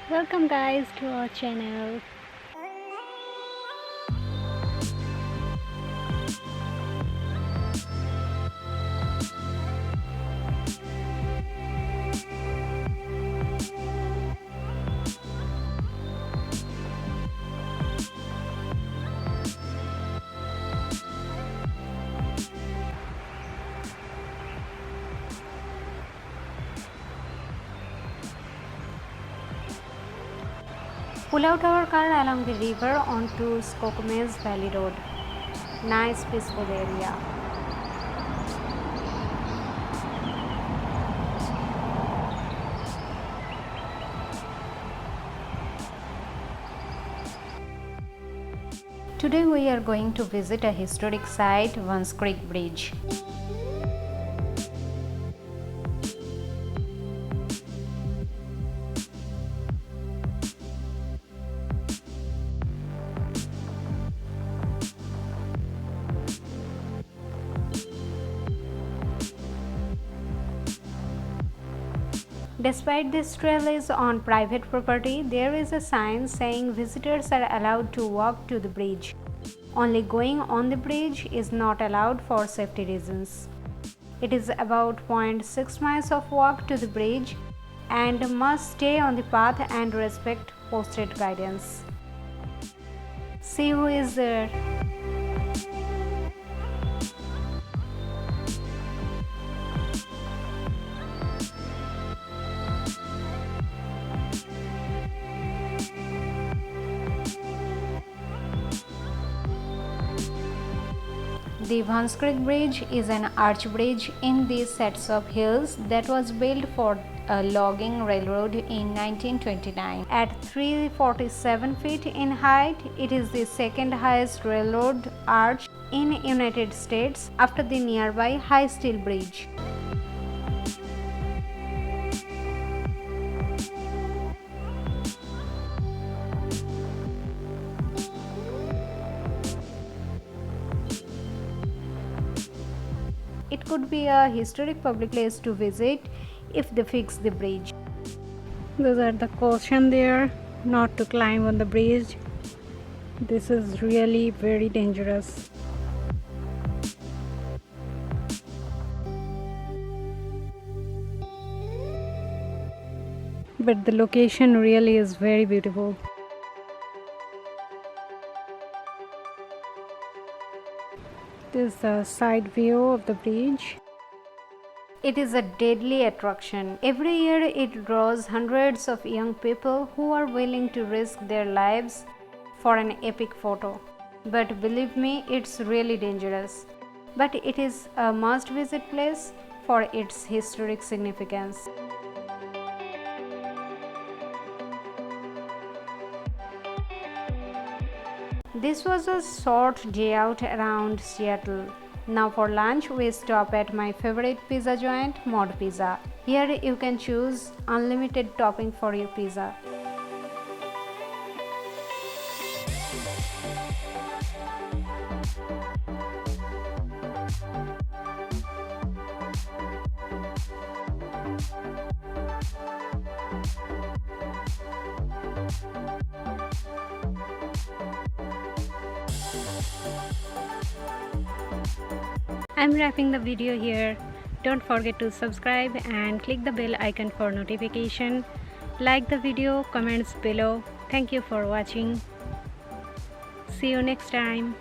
Welcome guys to our channel. Pull out our car along the river onto Skokomes Valley Road. Nice peaceful area. Today we are going to visit a historic site, Vance Creek Bridge. Despite this trail is on private property, there is a sign saying visitors are allowed to walk to the bridge. Only going on the bridge is not allowed for safety reasons. It is about 0.6 miles of walk to the bridge and must stay on the path and respect posted guidance. See who is there. The Vance Creek Bridge is an arch bridge in the Satsop Hills that was built for a logging railroad in 1929. At 347 feet in height, it is the second highest railroad arch in United States after the nearby High Steel Bridge. It could be a historic public place to visit if they fix the bridge. Those are the caution there not to climb on the bridge. This is really very dangerous. But the location really is very beautiful. This is the side view of the bridge. It is a deadly attraction. Every year it draws hundreds of young people who are willing to risk their lives for an epic photo. But believe me, it's really dangerous. But it is a must-visit place for its historic significance. This was a short day out around Seattle. Now for lunch we stop at my favorite pizza joint, Mod Pizza. Here you can choose unlimited topping for your pizza. I'm wrapping the video here. Don't forget to subscribe and click the bell icon for notification. Like the video, comments below. Thank you for watching. See you next time.